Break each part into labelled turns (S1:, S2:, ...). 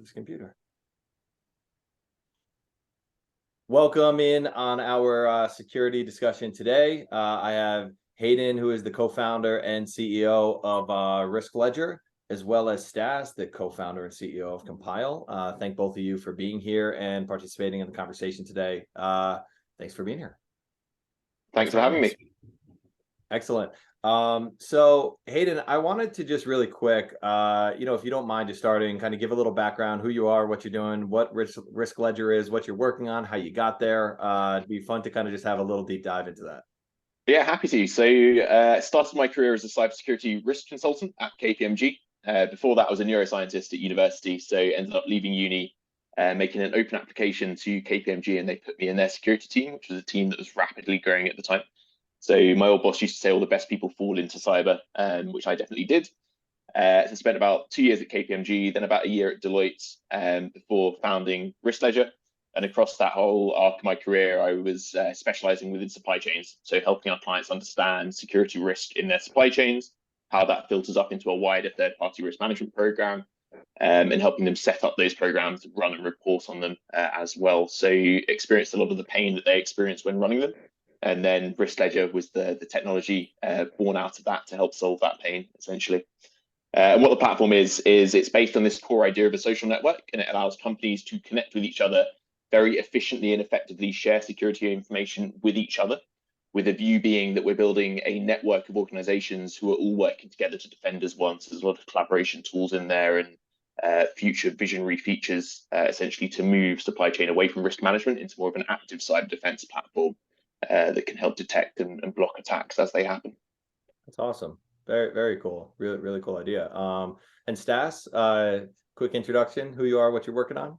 S1: this computer. Welcome in on our security discussion today. I have Haydn, who is the co-founder and CEO of Risk Ledger, as well as Stas, the co-founder and CEO of Compyl. Thank both of you for being here and participating in the conversation today. Thanks for being here.
S2: Thanks for having me.
S1: Excellent. So Haydn, I wanted to just really quick, if you don't mind just starting, kind of give a little background, who you are, what you're doing, what Risk Ledger is, what you're working on, how you got there. It'd be fun to kind of just have a little deep dive into that.
S2: Yeah, happy to. So started my career as a cybersecurity risk consultant at KPMG. Before that, I was a neuroscientist at university, so ended up leaving uni, making an open application to KPMG, and they put me in their security team, which was a team that was rapidly growing at the time. So my old boss used to say all the best people fall into cyber, which I definitely did. So I spent about 2 years at KPMG, then about a year at Deloitte before founding Risk Ledger. And across that whole arc of my career, I was specializing within supply chains. So helping our clients understand security risk in their supply chains, how that filters up into a wider third-party risk management program, and helping them set up those programs, run and report on them as well. So you experienced a lot of the pain that they experienced when running them. And then Risk Ledger was the technology born out of that to help solve that pain, essentially. And what the platform is it's based on this core idea of a social network, and it allows companies to connect with each other very efficiently and effectively, share security information with each other, with a view being that we're building a network of organizations who are all working together to defend as one. So there's a lot of collaboration tools in there and future visionary features, essentially to move supply chain away from risk management into more of an active cyber defense platform that can help detect and block attacks as they happen.
S1: That's awesome. Very, very cool. Really, really cool idea. And Stas, quick introduction, who you are, what you're working on.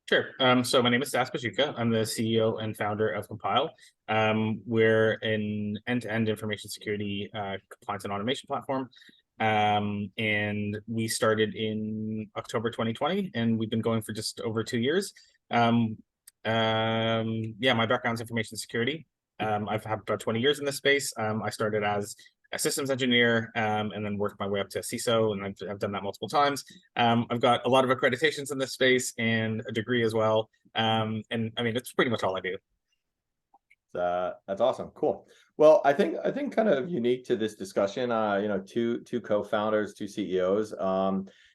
S3: Sure. So my name is Stas Bojoukha. I'm the CEO and founder of Compyl. We're an end-to-end information security compliance and automation platform. And we started in October 2020, and we've been going for just over 2 years. My background's information security. I've had about 20 years in this space. I started as a systems engineer and then worked my way up to CISO, and I've done that multiple times. I've got a lot of accreditations in this space and a degree as well. And I mean, it's pretty much all I do.
S1: That's awesome. Cool. Well, I think kind of unique to this discussion, two co-founders, two CEOs.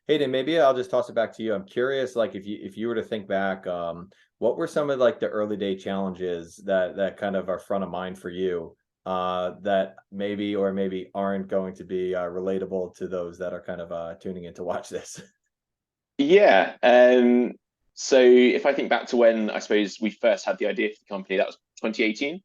S1: Haydn, maybe I'll just toss it back to you. I'm curious, like if you were to think back, what were some of like the early day challenges that kind of are front of mind for you that maybe or maybe aren't going to be relatable to those that are kind of tuning in to watch this?
S2: Yeah. So if I think back to when I suppose we first had the idea for the company, that was 2018.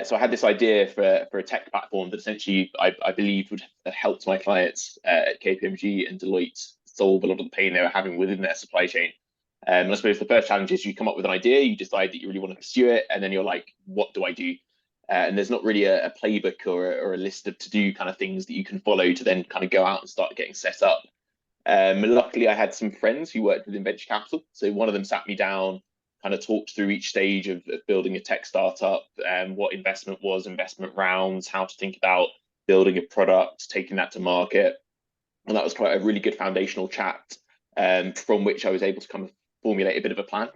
S2: So I had this idea for a tech platform that essentially I believed would have helped my clients at KPMG and Deloitte solve a lot of the pain they were having within their supply chain. And I suppose the first challenge is you come up with an idea, you decide that you really want to pursue it, and then you're like, what do I do? And there's not really a playbook or a list of to-do kind of things that you can follow to then kind of go out and start getting set up. Luckily, I had some friends who worked within venture capital. So one of them sat me down, kind of talked through each stage of building a tech startup, what investment was, investment rounds, how to think about building a product, taking that to market. And that was quite a really good foundational chat from which I was able to kind of formulate a bit of a plan.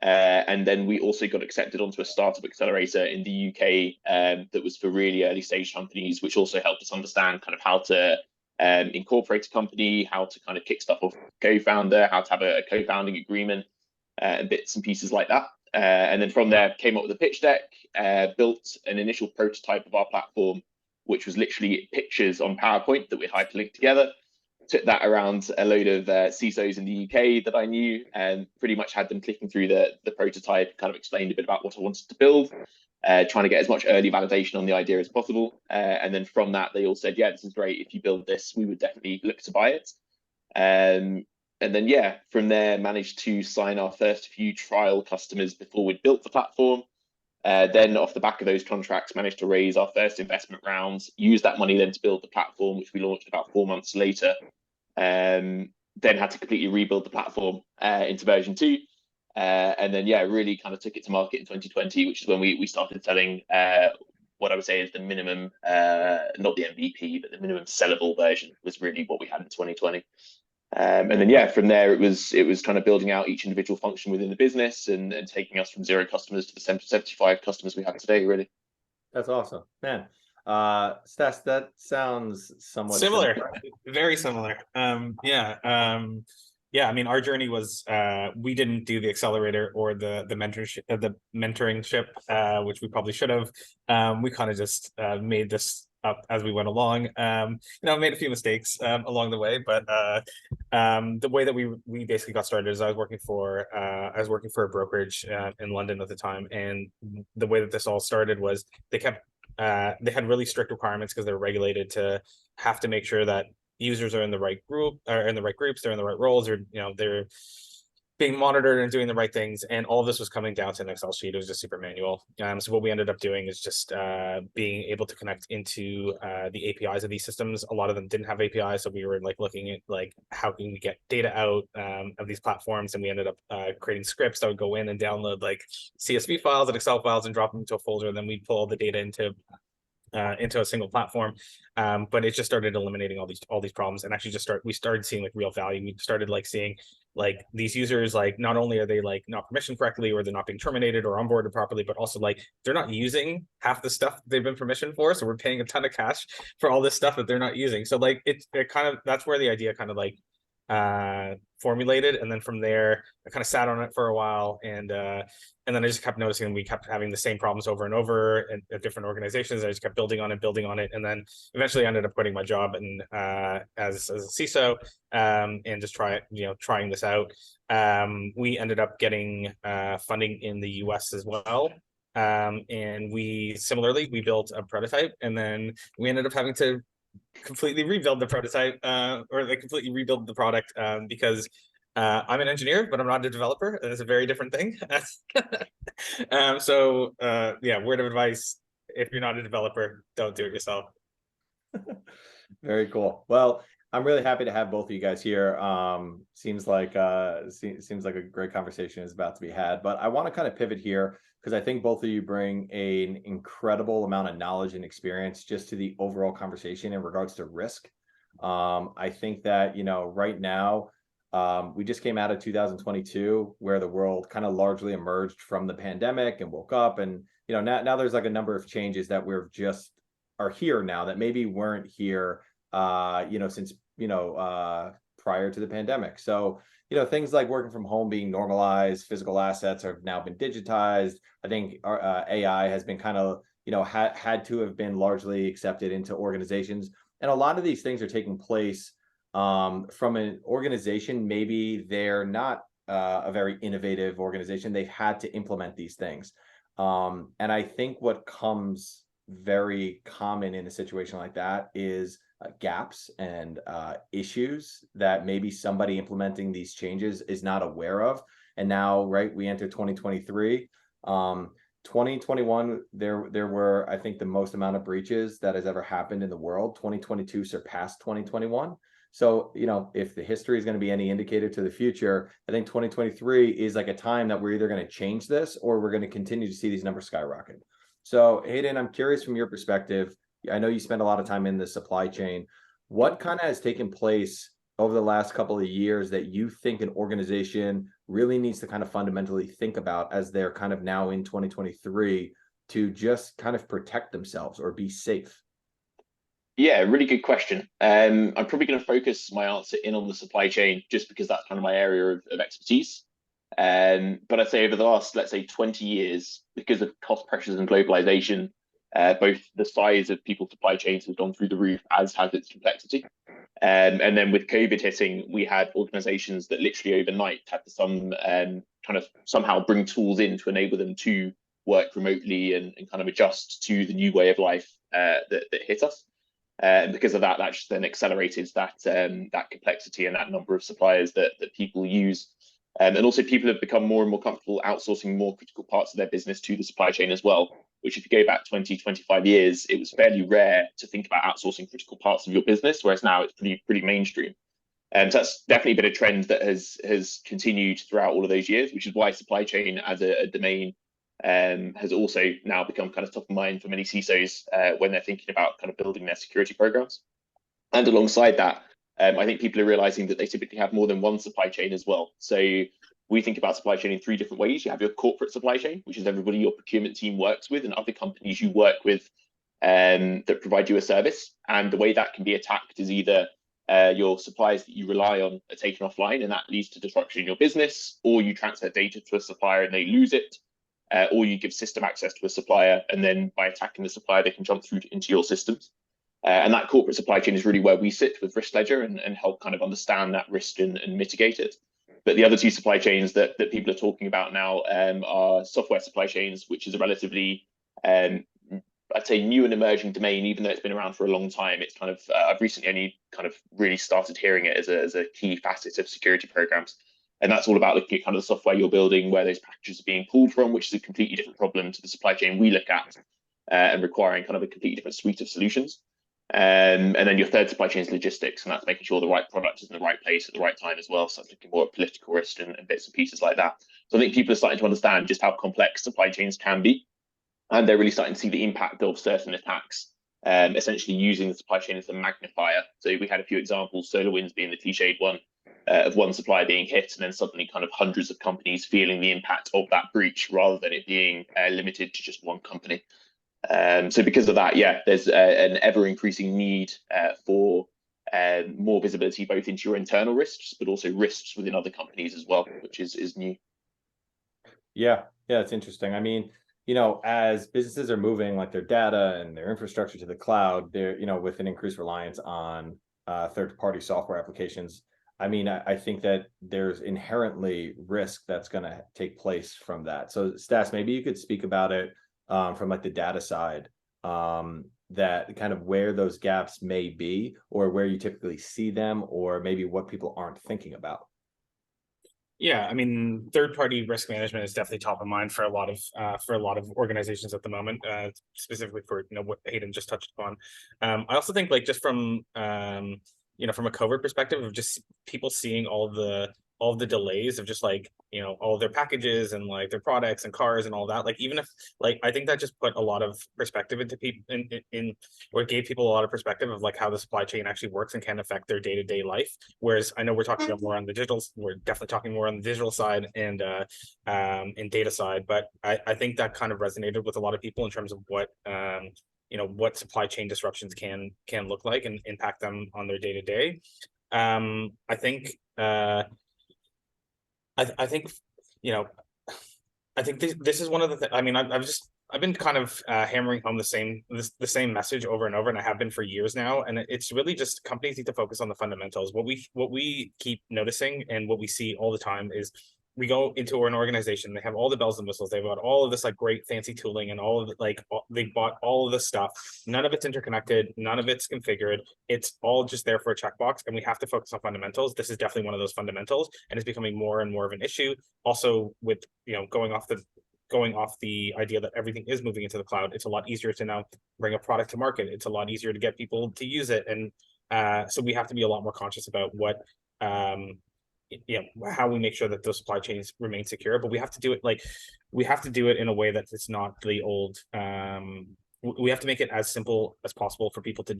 S2: And then we also got accepted onto a startup accelerator in the UK that was for really early stage companies, which also helped us understand kind of how to incorporate a company, how to kind of kick stuff off co-founder, how to have a co-founding agreement, and bits and pieces like that. And then from there, came up with a pitch deck, built an initial prototype of our platform, which was literally pictures on PowerPoint that we hyperlinked together. Took that around a load of CISOs in the UK that I knew, and pretty much had them clicking through the prototype, kind of explained a bit about what I wanted to build, trying to get as much early validation on the idea as possible. And then from that, they all said, yeah, this is great. If you build this, we would definitely look to buy it. And then, yeah, from there, managed to sign our first few trial customers before we'd built the platform. Then off the back of those contracts, managed to raise our first investment rounds, use that money then to build the platform, which we launched about 4 months later. Then had to completely rebuild the platform into version 2. And then, yeah, really kind of took it to market in 2020, which is when we started selling what I would say is the minimum, not the MVP, but the minimum sellable version was really what we had in 2020. And then yeah, from there it was kind of building out each individual function within the business and taking us from 0 customers to the 75 customers we have today, really.
S1: That's awesome, man. Stas, that sounds somewhat
S3: Similar,
S1: similar.
S3: very similar. Yeah, I mean, our journey was we didn't do the accelerator or the mentoringship, which we probably should have. We kind of just made this up as we went along. Made a few mistakes along the way, but the way that we basically got started is I was working for a brokerage in London at the time, and the way that this all started was they had really strict requirements because they're regulated to have to make sure that users are in the right group, or in the right groups, they're in the right roles, or they're being monitored and doing the right things. And all of this was coming down to an Excel sheet. It was just super manual. So what we ended up doing is just being able to connect into the APIs of these systems. A lot of them didn't have APIs, so we were like looking at like how can we get data out of these platforms, and we ended up creating scripts that would go in and download like CSV files and Excel files and drop them into a folder, and then we pull all the data into a single platform. But it just started eliminating all these problems, and actually we started seeing like real value. We started like seeing like these users, like not only are they like not permissioned correctly, or they're not being terminated or onboarded properly, but also like they're not using half the stuff they've been permissioned for. So we're paying a ton of cash for all this stuff that they're not using. So like it kind of, that's where the idea kind of like formulated. And then from there I kind of sat on it for a while, and then I just kept noticing we kept having the same problems over and over at different organizations. I just kept building on it, and then eventually I ended up quitting my job and as a CISO, and just trying this out. We ended up getting funding in the US as well. And we built a prototype, and then we ended up having to completely rebuild the prototype, or like completely rebuild the product, because I'm an engineer, but I'm not a developer, and it's a very different thing. Yeah, word of advice: if you're not a developer, don't do it yourself.
S1: Very cool. Well, I'm really happy to have both of you guys here. Seems like a great conversation is about to be had, but I want to kind of pivot here because I think both of you bring an incredible amount of knowledge and experience just to the overall conversation in regards to risk. I think that, right now, we just came out of 2022 where the world kind of largely emerged from the pandemic and woke up, and now there's like a number of changes that are here now that maybe weren't here since prior to the pandemic. So things like working from home being normalized, physical assets have now been digitized. I think AI has been kind of had to have been largely accepted into organizations, and a lot of these things are taking place from an organization. Maybe they're not a very innovative organization. They've had to implement these things, and I think what comes very common in a situation like that is gaps and issues that maybe somebody implementing these changes is not aware of. And now, right, we enter 2023. 2021, there were, I think, the most amount of breaches that has ever happened in the world. 2022 surpassed 2021. So, if the history is going to be any indicator to the future, I think 2023 is like a time that we're either going to change this or we're going to continue to see these numbers skyrocket. So, Haydn, I'm curious from your perspective. I know you spend a lot of time in the supply chain. What kind of has taken place over the last couple of years that you think an organization really needs to kind of fundamentally think about as they're kind of now in 2023 to just kind of protect themselves or be safe?
S2: Yeah, really good question. I'm probably going to focus my answer in on the supply chain just because that's kind of my area of expertise. But I'd say over the last, let's say, 20 years, because of cost pressures and globalization, both the size of people's supply chains has gone through the roof, as has its complexity. And then with COVID hitting, we had organizations that literally overnight had to kind of somehow bring tools in to enable them to work remotely and kind of adjust to the new way of life that hit us. And because of that, that just then accelerated that complexity and that number of suppliers that people use. And also people have become more and more comfortable outsourcing more critical parts of their business to the supply chain as well, which if you go back 20, 25 years, it was fairly rare to think about outsourcing critical parts of your business, whereas now it's pretty mainstream. And so that's definitely been a trend that has continued throughout all of those years, which is why supply chain as a domain has also now become kind of top of mind for many CISOs when they're thinking about kind of building their security programs. And alongside that, I think people are realizing that they typically have more than one supply chain as well. So we think about supply chain in three different ways. You have your corporate supply chain, which is everybody your procurement team works with and other companies you work with that provide you a service. And the way that can be attacked is either your suppliers that you rely on are taken offline, and that leads to disruption in your business, or you transfer data to a supplier and they lose it, or you give system access to a supplier, and then by attacking the supplier, they can jump through into your systems. And that corporate supply chain is really where we sit with Risk Ledger and help kind of understand that risk and mitigate it. But the other two supply chains that people are talking about now are software supply chains, which is a relatively, I'd say, new and emerging domain, even though it's been around for a long time. It's kind of, I've recently only kind of really started hearing it as a key facet of security programs. And that's all about looking at kind of the software you're building, where those packages are being pulled from, which is a completely different problem to the supply chain we look at, and requiring kind of a completely different suite of solutions. And then your third supply chain is logistics, and that's making sure the right product is in the right place at the right time as well. So that's looking more at political risk and bits and pieces like that. So I think people are starting to understand just how complex supply chains can be, and they're really starting to see the impact of certain attacks, essentially using the supply chain as a magnifier. So we had a few examples, SolarWinds being the cliched one, of one supplier being hit, and then suddenly kind of hundreds of companies feeling the impact of that breach rather than it being limited to just one company. So because of that, yeah, there's an ever-increasing need for more visibility, both into your internal risks, but also risks within other companies as well, which is new.
S1: Yeah, it's interesting. I mean, as businesses are moving like their data and their infrastructure to the cloud, they're, with an increased reliance on third-party software applications. I mean, I think that there's inherently risk that's going to take place from that. So Stas, maybe you could speak about it from like the data side, that kind of where those gaps may be, or where you typically see them, or maybe what people aren't thinking about.
S3: Yeah, I mean, third-party risk management is definitely top of mind for a lot of organizations at the moment, specifically for what Haydn just touched upon. I also think like just from from a COVID perspective of just people seeing all the delays of just like all of their packages and like their products and cars and all that, like even if like I think that just put a lot of perspective into people in or gave people a lot of perspective of like how the supply chain actually works and can affect their day-to-day life. Whereas I know we're talking about more on the digital, we're definitely talking more on the digital side and data side, but I think that kind of resonated with a lot of people in terms of what what supply chain disruptions can look like and impact them on their day-to-day. I think I think I think this is one of the things. I mean, I've been kind of hammering home the same message over and over, and I have been for years now. And it's really just companies need to focus on the fundamentals. What we keep noticing and what we see all the time is we go into an organization, they have all the bells and whistles, they've got all of this like great fancy tooling and all of it, like they bought all of this stuff. None of it's interconnected, none of it's configured. It's all just there for a checkbox, and we have to focus on fundamentals. This is definitely one of those fundamentals, and it's becoming more and more of an issue. Also, with going off the idea that everything is moving into the cloud, it's a lot easier to now bring a product to market. It's a lot easier to get people to use it, and so we have to be a lot more conscious about what how we make sure that those supply chains remain secure. But we have to do it in a way that it's not the old. We have to make it as simple as possible for people to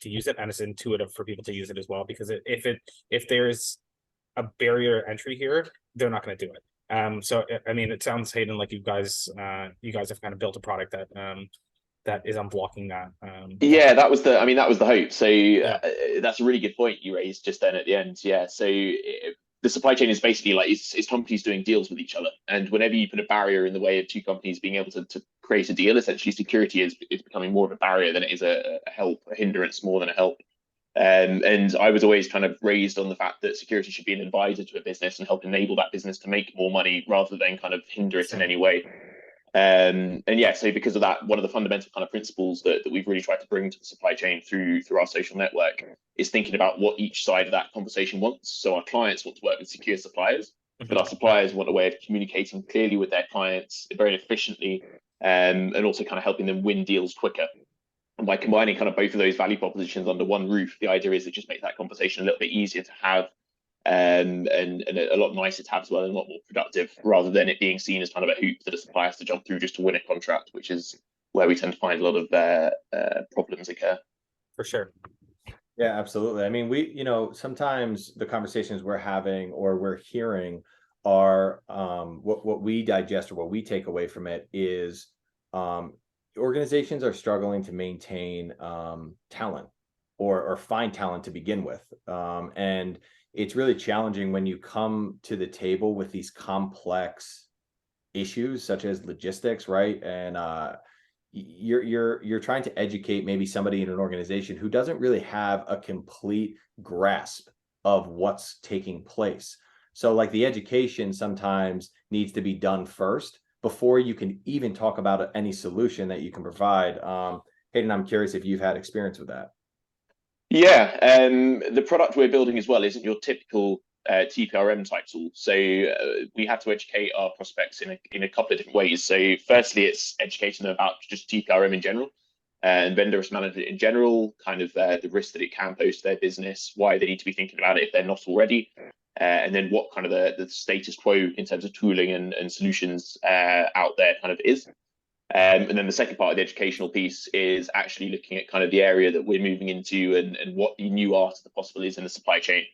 S3: use it, and as intuitive for people to use it as well. Because if there's a barrier entry here, they're not going to do it. So I mean, it sounds, Haydn, like you guys have kind of built a product that is unblocking that.
S2: Yeah, that was the hope. So that's a really good point you raised just then at the end. Yeah, so the supply chain is basically like it's companies doing deals with each other, and whenever you put a barrier in the way of two companies being able to create a deal, essentially security is becoming more of a barrier than it is a hindrance more than a help. And I was always kind of raised on the fact that security should be an advisor to a business and help enable that business to make more money rather than kind of hinder it in any way. And yeah, so because of that, one of the fundamental kind of principles that we've really tried to bring to the supply chain through our social network is thinking about what each side of that conversation wants. So our clients want to work with secure suppliers, but our suppliers want a way of communicating clearly with their clients very efficiently, and also kind of helping them win deals quicker. And by combining kind of both of those value propositions under one roof, the idea is it just makes that conversation a little bit easier to have, and a lot nicer to have as well, and a lot more productive, rather than it being seen as kind of a hoop that a supplier has to jump through just to win a contract, which is where we tend to find a lot of problems occur.
S3: For sure.
S1: Yeah, absolutely. I mean, sometimes the conversations we're having or we're hearing are what we digest or what we take away from it is um, organizations are struggling to maintain talent or find talent to begin with. And it's really challenging when you come to the table with these complex issues such as logistics, right? And you're trying to educate maybe somebody in an organization who doesn't really have a complete grasp of what's taking place. So like the education sometimes needs to be done first before you can even talk about any solution that you can provide. Hayden, I'm curious if you've had experience with that.
S2: Yeah, the product we're building as well isn't your typical TPRM type tool. So we had to educate our prospects in a couple of different ways. So firstly, it's educating them about just TPRM in general and vendor risk management in general, kind of the risk that it can pose to their business, why they need to be thinking about it if they're not already, and then what kind of the status quo in terms of tooling and solutions out there kind of is. And then the second part of the educational piece is actually looking at kind of the area that we're moving into and what the new art of the possible is in the supply chain,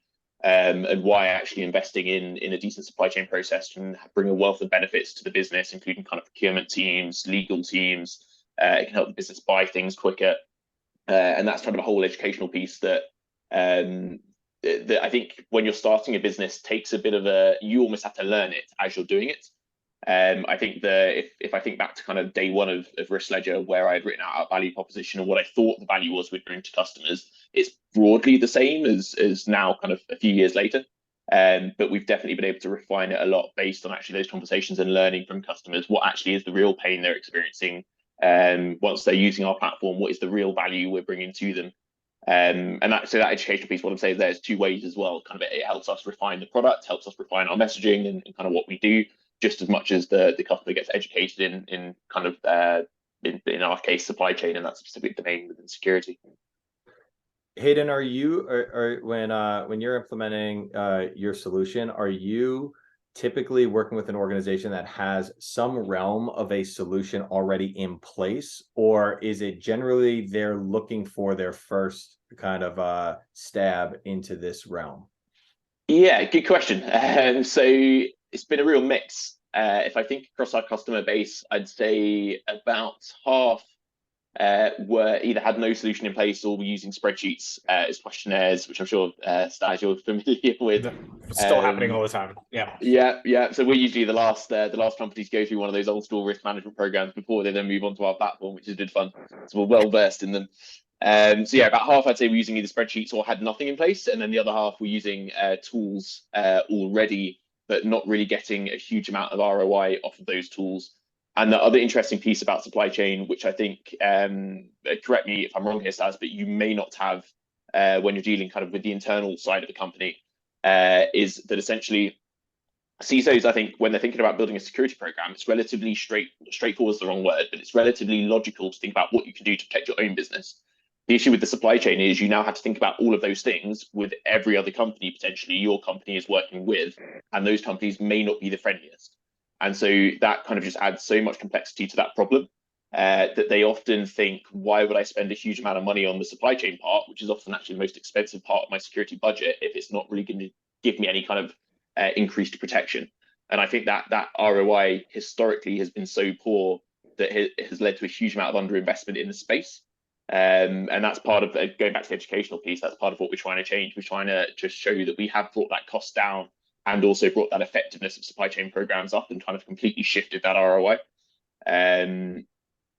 S2: and why actually investing in a decent supply chain process can bring a wealth of benefits to the business, including kind of procurement teams, legal teams. It can help the business buy things quicker. And that's kind of a whole educational piece um, that I think when you're starting a business takes a bit of you almost have to learn it as you're doing it. I think if I think back to kind of day one of Risk Ledger, where I'd written out our value proposition and what I thought the value was we'd bring to customers, it's broadly the same as now, kind of a few years later. But we've definitely been able to refine it a lot based on actually those conversations and learning from customers what actually is the real pain they're experiencing. Once they're using our platform, what is the real value we're bringing to them? And that educational piece, what I'm saying, there's two ways as well. Kind of it helps us refine the product, helps us refine our messaging and kind of what we do, just as much as the customer gets educated in kind of in our case supply chain and that specific domain within security.
S1: Hayden, when you're implementing your solution, are you typically working with an organization that has some realm of a solution already in place, or is it generally they're looking for their first kind of stab into this realm?
S2: Yeah, good question. So it's been a real mix. If I think across our customer base, I'd say about half were either had no solution in place or were using spreadsheets as questionnaires, which I'm sure Stas, you're familiar with.
S3: Still happening all the time. Yeah.
S2: Yeah. So we're usually the last companies to go through one of those old school risk management programs before they then move on to our platform, which is good fun. So we're well versed in them. So yeah, about half I'd say we're using either spreadsheets or had nothing in place, and then the other half we're using tools already, but not really getting a huge amount of ROI off of those tools. And the other interesting piece about supply chain, which I think, correct me if I'm wrong here, Stas, but you may not have when you're dealing kind of with the internal side of the company, is that essentially CISOs, I think, when they're thinking about building a security program, it's relatively straightforward is the wrong word, but it's relatively logical to think about what you can do to protect your own business. The issue with the supply chain is you now have to think about all of those things with every other company potentially your company is working with, and those companies may not be the friendliest. And so that kind of just adds so much complexity to that problem that they often think, why would I spend a huge amount of money on the supply chain part, which is often actually the most expensive part of my security budget, if it's not really going to give me any kind of increased protection? And I think that ROI historically has been so poor that it has led to a huge amount of underinvestment in the space. And that's part of going back to the educational piece. That's part of what we're trying to change. We're trying to just show you that we have brought that cost down and also brought that effectiveness of supply chain programs up and kind of completely shifted that ROI.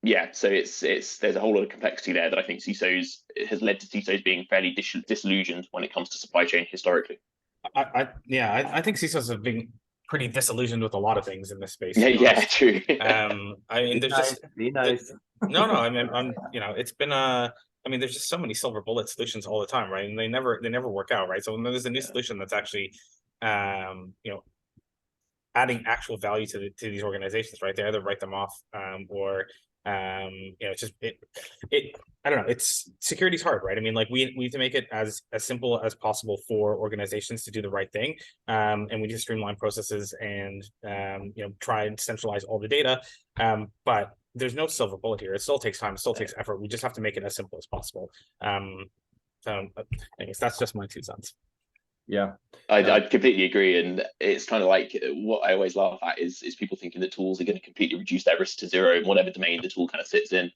S2: Yeah, so it's there's a whole lot of complexity there that I think has led to CISOs being fairly disillusioned when it comes to supply chain historically.
S3: I think CISOs have been pretty disillusioned with a lot of things in this space.
S2: Yeah, true.
S3: I mean, there's just
S1: Be nice.
S3: no. I mean, it's been I mean, there's just so many silver bullet solutions all the time, right? And they never work out, right? So when there's a new solution that's actually, adding actual value to these organizations, right? They either write them off, or it's just I don't know. It's security's hard, right? I mean, like we need to make it as simple as possible for organizations to do the right thing, and we need to streamline processes and try and centralize all the data. But there's no silver bullet here. It still takes time. It still takes effort. We just have to make it as simple as possible. So I guess that's just my 2 cents.
S1: Yeah.
S2: I completely agree, and it's kind of like what I always laugh at is people thinking that tools are going to completely reduce their risk to zero in whatever domain the tool kind of sits in.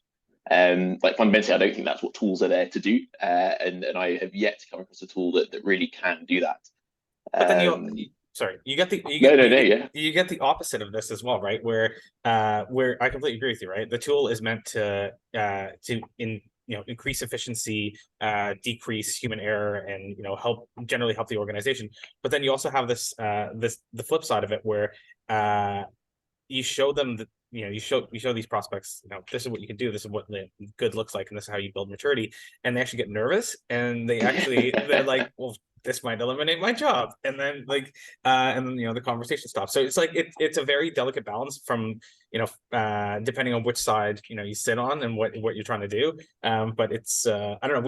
S2: Like fundamentally, I don't think that's what tools are there to do, and I have yet to come across a tool that really can do that.
S3: But then sorry, you get the you get the opposite of this as well, right? Where I completely agree with you, right? The tool is meant to increase efficiency, decrease human error, and generally help the organization. But then you also have the flip side of it where you show them that you show these prospects, this is what you can do, this is what good looks like, and this is how you build maturity, and they actually get nervous, and they're like, well, this might eliminate my job, and then the conversation stops. So it's like it's a very delicate balance from depending on which side you sit on and what you're trying to do. But it's I don't know,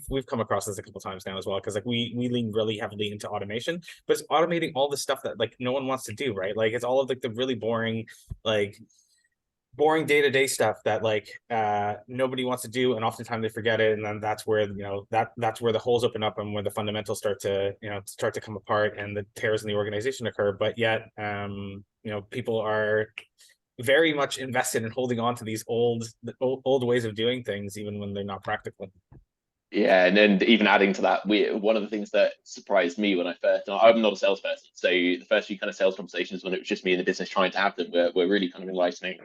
S3: we've come across this a couple times now as well, because like we lean really heavily into automation, but it's automating all the stuff that like no one wants to do, right? Like it's all of like the really boring day-to-day stuff that like nobody wants to do, and oftentimes they forget it, and then that's where that's where the holes open up and where the fundamentals start to come apart and the tears in the organization occur. But yet people are very much invested in holding on to these old ways of doing things, even when they're not practical.
S2: Yeah, and then even adding to that, one of the things that surprised me when I'm not a salesperson, so the first few kind of sales conversations when it was just me in the business trying to have them were really kind of enlightening.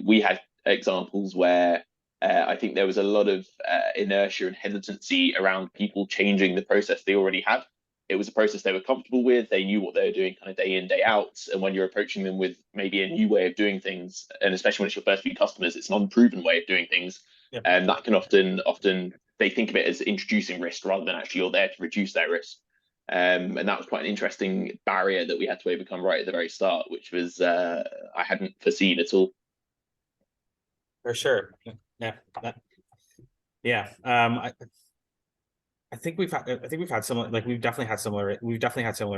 S2: We had examples where I think there was a lot of inertia and hesitancy around people changing the process they already had. It was a process they were comfortable with. They knew what they were doing kind of day in, day out. And when you're approaching them with maybe a new way of doing things, and especially when it's your first few customers, it's an unproven way of doing things.
S3: Yep.
S2: And that can often they think of it as introducing risk rather than actually you're there to reduce their risk. And that was quite an interesting barrier that we had to overcome right at the very start, which was I hadn't foreseen at all.
S3: For sure. Yeah. I think we've had similar, like we've definitely had similar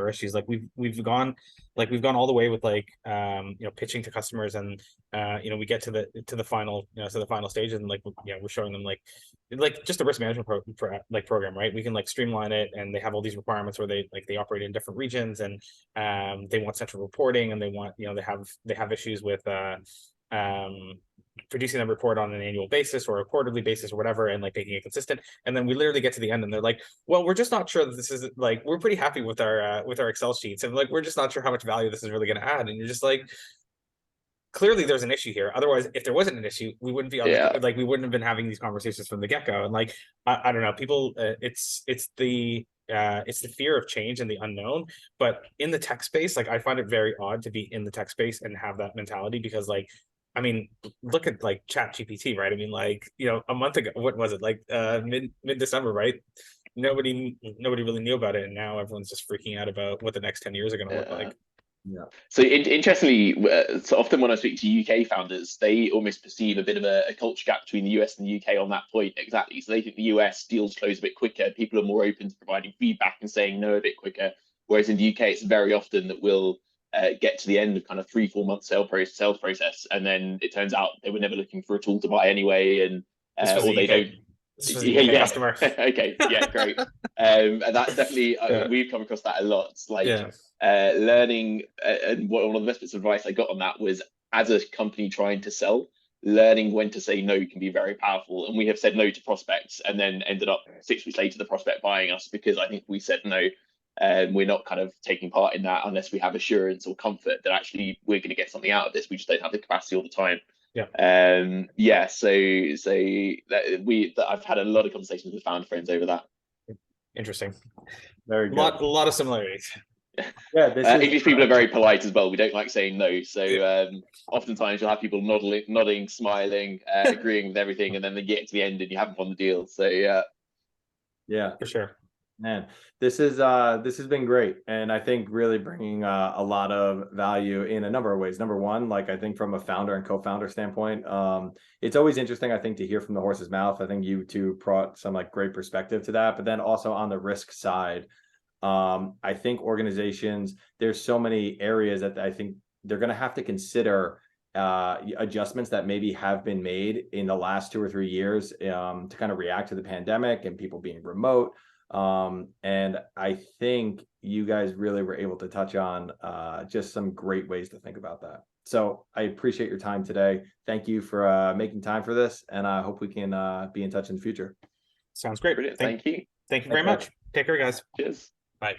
S3: issues. Like we've gone all the way with like pitching to customers, and we get to the final stage, and like we're showing them like just a risk management program, right? We can like streamline it, and they have all these requirements where they operate in different regions, and they want central reporting, and they want they have issues with producing a report on an annual basis or a quarterly basis or whatever, and like making it consistent. And then we literally get to the end, and they're like, well, we're just not sure that this is like, we're pretty happy with our Excel sheets, and like we're just not sure how much value this is really going to add. And you're just like, clearly there's an issue here. Otherwise, if there wasn't an issue, we wouldn't be we wouldn't have been having these conversations from the get-go. And like I don't know, people it's the fear of change and the unknown. But in the tech space, like I find it very odd to be in the tech space and have that mentality, because like, I mean, look at like Chat GPT, right? I mean, like, a month ago, what was it, like mid-December, right? Nobody really knew about it, and now everyone's just freaking out about what the next 10 years are going to look like.
S2: Yeah. So interestingly, so often when I speak to UK founders, they almost perceive a bit of a culture gap between the US and the UK on that point. Exactly. So they think the US deals close a bit quicker. People are more open to providing feedback and saying no a bit quicker. Whereas in the UK, it's very often that we'll get to the end of kind of 3-4 month sales process, and then it turns out they were never looking for a tool to buy anyway, and or they don't.
S3: Yeah. Customer.
S2: Okay. Yeah. Great. And that's definitely we've come across that a lot. It's like learning, and one of the best bits of advice I got on that was, as a company trying to sell, learning when to say no can be very powerful. And we have said no to prospects, and then ended up 6 weeks later the prospect buying us, because I think we said no. We're not kind of taking part in that unless we have assurance or comfort that actually we're going to get something out of this. We just don't have the capacity all the time.
S3: Yeah.
S2: So I've had a lot of conversations with founder friends over that.
S3: Interesting.
S1: Very good.
S3: A lot of similarities.
S2: Yeah, English people are very polite as well. We don't like saying no, so oftentimes you'll have people nodding, smiling, agreeing with everything, and then they get to the end and you haven't won the deal. So
S1: yeah,
S3: for sure.
S1: Man, this has been great, and I think really bringing a lot of value in a number of ways. Number one, like I think from a founder and co-founder standpoint, it's always interesting, I think, to hear from the horse's mouth. I think you two brought some like great perspective to that, but then also on the risk side, I think organizations, there's so many areas that I think they're going to have to consider adjustments that maybe have been made in the last 2 or 3 years to kind of react to the pandemic and people being remote. And I think you guys really were able to touch on just some great ways to think about that. So I appreciate your time today. Thank you for making time for this, and I hope we can be in touch in the future.
S3: Sounds great.
S2: Brilliant. Thank you.
S3: Thank you very much. Take care, guys.
S2: Cheers.
S3: Bye.